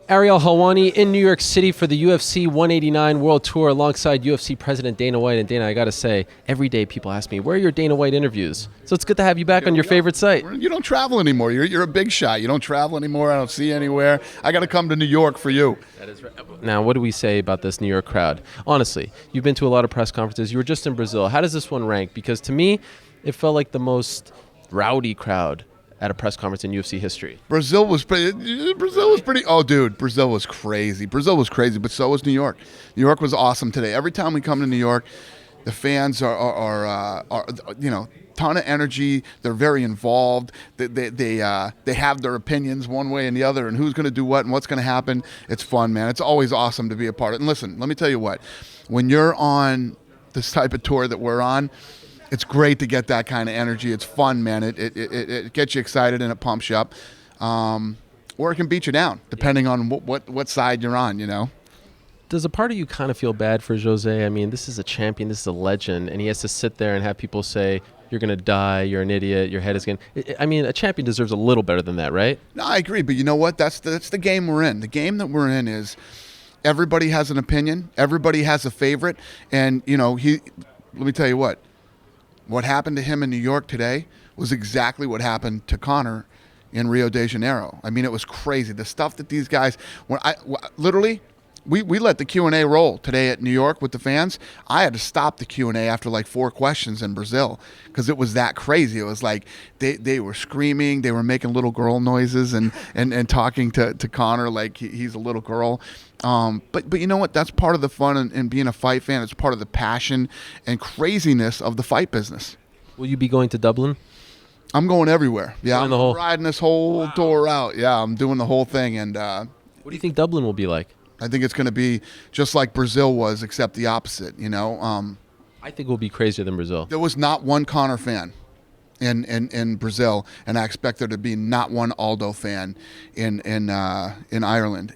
Ariel Helwani in New York City for the UFC 189 World Tour alongside UFC President Dana White. And Dana, I got to say, every day people ask me, where are your Dana White interviews? So it's good to have you back on your favorite site. You don't travel anymore. You're a big shot. You don't travel anymore. I don't see you anywhere. I got to come to New York for you. That is right. Now, what do we say about this New York crowd? Honestly, you've been to a lot of press conferences. You were just in Brazil. How does this one rank? Because to me, it felt like the most rowdy crowd at a press conference in UFC history. Brazil was pretty. Oh, dude, Brazil was crazy. But so was New York. New York was awesome today. Every time we come to New York, the fans are ton of energy. They're very involved. They have their opinions one way and the other, and who's going to do what and what's going to happen. It's fun, man. It's always awesome to be a part of it. And listen, let me tell you what. When you're on this type of tour that we're on, it's great to get that kind of energy. It's fun, man. It gets you excited and it pumps you up. Or it can beat you down, depending on what side you're on, you know. Does a part of you kind of feel bad for Jose? I mean, this is a champion, this is a legend, and he has to sit there and have people say, you're going to die, you're an idiot, your head is going to... I mean, a champion deserves a little better than that, right? No, I agree, but you know what? That's the game we're in. The game that we're in is everybody has an opinion, everybody has a favorite, and, you know, let me tell you what happened to him in New York today was exactly what happened to Conor in Rio de Janeiro. I mean, it was crazy. The stuff that these guys... We let the Q&A roll today at New York with the fans. I had to stop the Q&A after like 4 questions in Brazil because it was that crazy. It was like they were screaming. They were making little girl noises and talking to Conor like he's a little girl. But you know what? That's part of the fun and being a fight fan. It's part of the passion and craziness of the fight business. Will you be going to Dublin? I'm going everywhere. Yeah, I'm riding this whole tour out. Yeah, I'm doing the whole thing. And what do you think Dublin will be like? I think it's going to be just like Brazil was, except the opposite, you know. I think we'll be crazier than Brazil. There was not one Conor fan in Brazil, and I expect there to be not one Aldo fan in Ireland.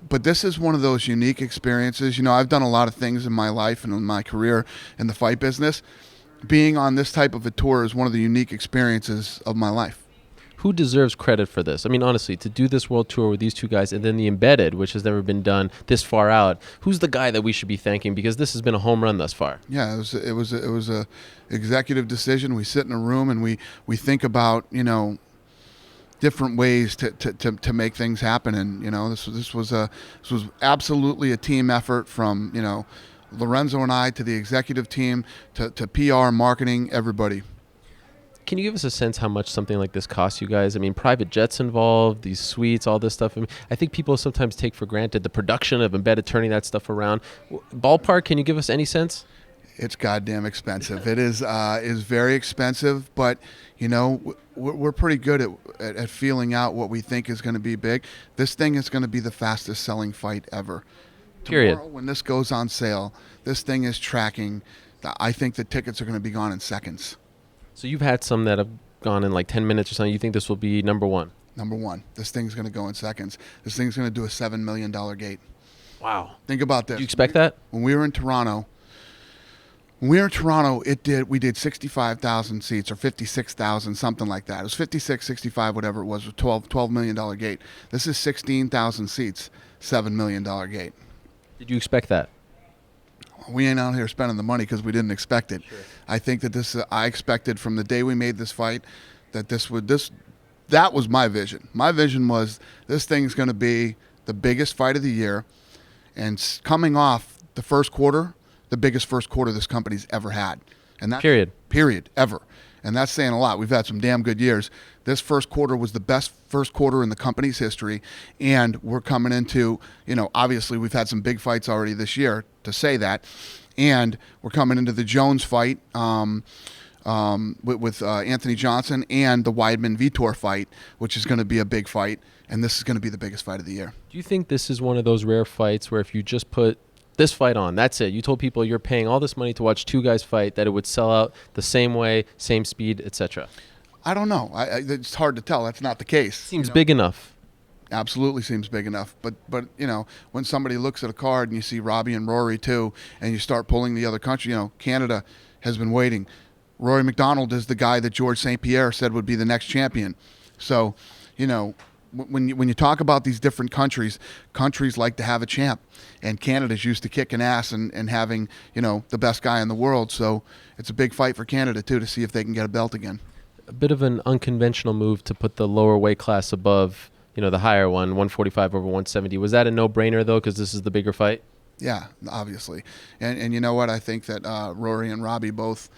But this is one of those unique experiences. You know, I've done a lot of things in my life and in my career in the fight business. Being on this type of a tour is one of the unique experiences of my life. Who deserves credit for this? I mean, honestly, to do this world tour with these two guys and then the embedded, which has never been done this far out, who's the guy that we should be thanking? Because this has been a home run thus far. Yeah, it was a executive decision. We sit in a room and we think about, you know, different ways to make things happen. And, you know, this was absolutely a team effort from, you know, Lorenzo and I to the executive team to PR, marketing, everybody. Can you give us a sense how much something like this costs you guys? I mean, private jets involved, these suites, all this stuff. I mean, I think people sometimes take for granted the production of embedded, turning that stuff around. Ballpark, can you give us any sense? It's goddamn expensive. It is very expensive, but, you know, we're pretty good at feeling out what we think is going to be big. This thing is going to be the fastest selling fight ever. Period. Tomorrow, when this goes on sale, this thing is tracking. I think the tickets are going to be gone in seconds. So you've had some that have gone in like 10 minutes or something. You think this will be number one? Number one. This thing's going to go in seconds. This thing's going to do a $7 million gate. Wow. Think about this. Do you expect that? When we were in Toronto, we did 65,000 seats or 56,000, something like that. It was 56, 65, whatever it was, with $12 million gate. This is 16,000 seats, $7 million gate. Did you expect that? We ain't out here spending the money because we didn't expect it. Sure. I think that I expected from the day we made this fight that that was my vision. My vision was this thing's going to be the biggest fight of the year, and coming off the first quarter, the biggest first quarter this company's ever had. And that period, ever. And that's saying a lot. We've had some damn good years. This first quarter was the best first quarter in the company's history, and we're coming into, you know, obviously we've had some big fights already this year to say that, and we're coming into the Jones fight with Anthony Johnson and the Weidman Vitor fight, which is going to be a big fight, and this is going to be the biggest fight of the year. Do you think this is one of those rare fights where if you just put this fight on, that's it? You told people you're paying all this money to watch two guys fight, that it would sell out the same way, same speed, etc. I don't know. It's hard to tell. That's not the case. Seems big enough. Absolutely seems big enough. But you know, when somebody looks at a card and you see Robbie and Rory too, and you start pulling the other country, you know, Canada has been waiting. Rory McDonald is the guy that George St. Pierre said would be the next champion. So, you know, when you talk about these different countries like to have a champ, and Canada's used to kicking ass and having, the best guy in the world. So it's a big fight for Canada too, to see if they can get a belt again. A bit of an unconventional move to put the lower weight class above, the higher one, 145 over 170. Was that a no-brainer though, because this is the bigger fight? Yeah, obviously. And you know what? I think that Rory and Robbie both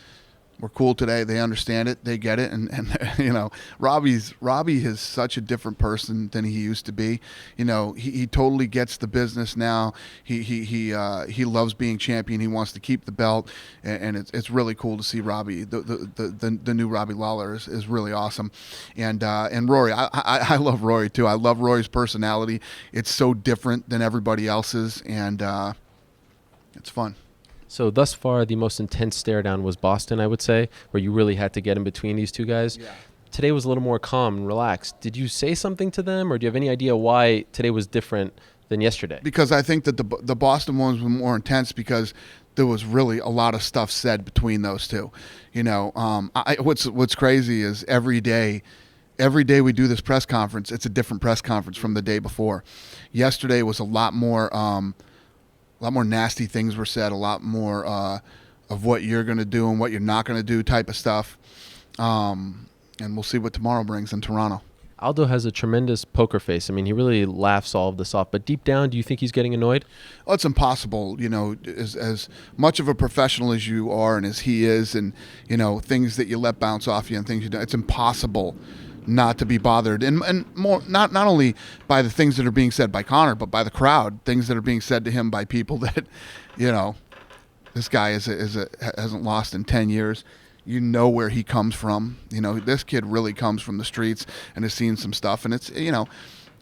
were cool today. They understand it. They get it. And Robbie is such a different person than he used to be. He totally gets the business now. He loves being champion. He wants to keep the belt. And it's really cool to see Robbie. The new Robbie Lawler is really awesome. And Rory, I love Rory too. I love Rory's personality. It's so different than everybody else's. And it's fun. So thus far, the most intense stare down was Boston, I would say, where you really had to get in between these two guys. Yeah. Today was a little more calm and relaxed. Did you say something to them, or do you have any idea why today was different than yesterday? Because I think that the Boston ones were more intense because there was really a lot of stuff said between those two. What's crazy is every day we do this press conference, it's a different press conference from the day before. Yesterday was a lot more nasty things were said, a lot more of what you're going to do and what you're not going to do type of stuff. And we'll see what tomorrow brings in Toronto. Aldo has a tremendous poker face. I mean, he really laughs all of this off. But deep down, do you think he's getting annoyed? Well, it's impossible, as much of a professional as you are and as he is, and, things that you let bounce off you and things you do. It's impossible not to be bothered, and more not only by the things that are being said by Conor, but by the crowd, things that are being said to him by people that, this guy hasn't lost in 10 years. Where he comes from. This kid really comes from the streets and has seen some stuff, and it's,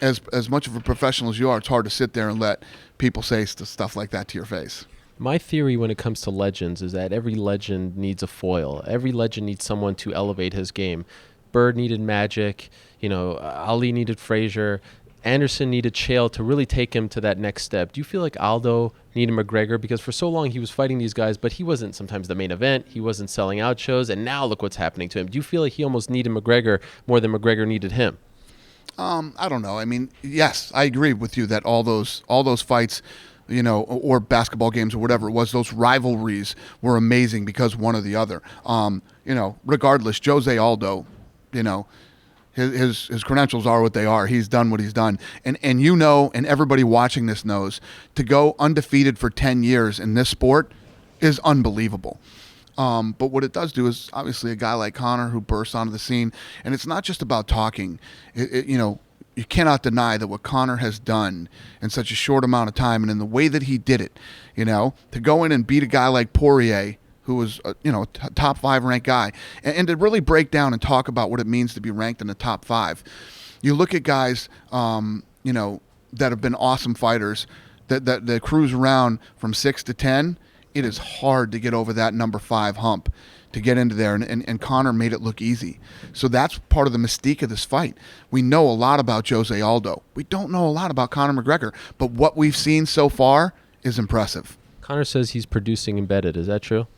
as much of a professional as you are, it's hard to sit there and let people say stuff like that to your face. My theory when it comes to legends is that every legend needs a foil. Every legend needs someone to elevate his game. Bird needed Magic, Ali needed Frazier, Anderson needed Chael to really take him to that next step. Do you feel like Aldo needed McGregor? Because for so long he was fighting these guys, but he wasn't sometimes the main event. He wasn't selling out shows, and now look what's happening to him. Do you feel like he almost needed McGregor more than McGregor needed him? I don't know. I mean, yes, I agree with you that all those fights, or basketball games or whatever it was, those rivalries were amazing because one or the other. Regardless, Jose Aldo, his credentials are what they are. He's done what he's done. And and everybody watching this knows, to go undefeated for 10 years in this sport is unbelievable. But what it does do is, obviously, a guy like Conor who bursts onto the scene, and it's not just about talking. You cannot deny that what Conor has done in such a short amount of time and in the way that he did it, to go in and beat a guy like Poirier, who was a top 5 ranked guy, and to really break down and talk about what it means to be ranked in the top 5. You look at guys, that have been awesome fighters that cruise around from 6 to 10. It is hard to get over that number 5 hump, to get into there, and Conor made it look easy. So that's part of the mystique of this fight. We know a lot about Jose Aldo. We don't know a lot about Conor McGregor, but what we've seen so far is impressive. Conor says he's producing Embedded. Is that true?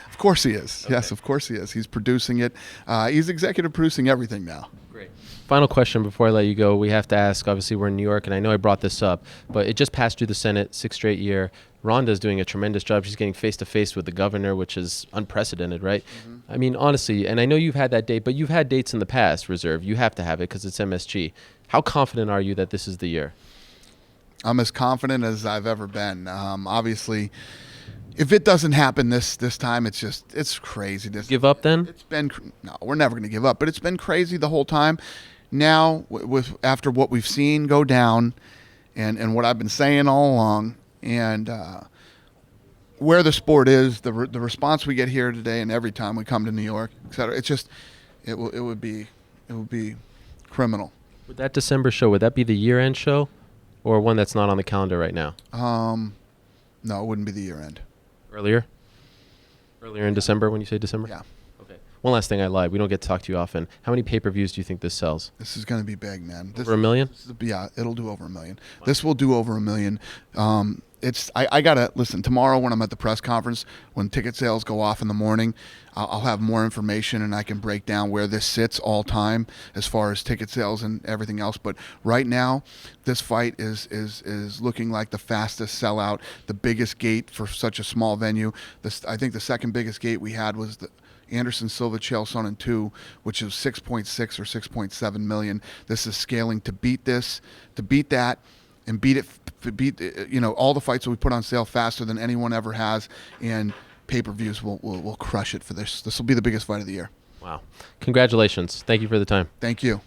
Of course he is. Okay. Yes, of course he is. He's producing it. He's executive producing everything now. Great. Final question before I let you go. We have to ask, obviously we're in New York, and I know I brought this up, but it just passed through the Senate, 6th straight year. Rhonda's doing a tremendous job. She's getting face-to-face with the governor, which is unprecedented, right? Mm-hmm. I mean, honestly, and I know you've had that date, but you've had dates in the past, Reserve. You have to have it because it's MSG. How confident are you that this is the year? I'm as confident as I've ever been. Obviously, if it doesn't happen this time, it's crazy. Give up then? No, we're never going to give up. But it's been crazy the whole time. Now, after what we've seen go down, and what I've been saying all along, and where the sport is, the response we get here today, and every time we come to New York, etc. It would be criminal. Would that December show, would that be the year-end show, or one that's not on the calendar right now? No, it wouldn't be the year-end. Earlier in December, when you say December? Yeah. Okay. One last thing, I lied. We don't get to talk to you often. How many pay-per-views do you think this sells? This is going to be big, man. Over 1 million? Yeah, it'll do over 1 million. Wow. This will do over 1 million. I gotta listen tomorrow when I'm at the press conference, when ticket sales go off in the morning. I'll have more information and I can break down where this sits all time as far as ticket sales and everything else. But right now, this fight is looking like the fastest sellout, the biggest gate for such a small venue. I think the second biggest gate we had was the Anderson Silva Chael Sonnen 2, which is 6.6 or 6.7 million. This is scaling to beat that, and beat all the fights that we put on sale faster than anyone ever has, and pay-per-views will crush it for this. This will be the biggest fight of the year. Wow. Congratulations. Thank you for the time. Thank you.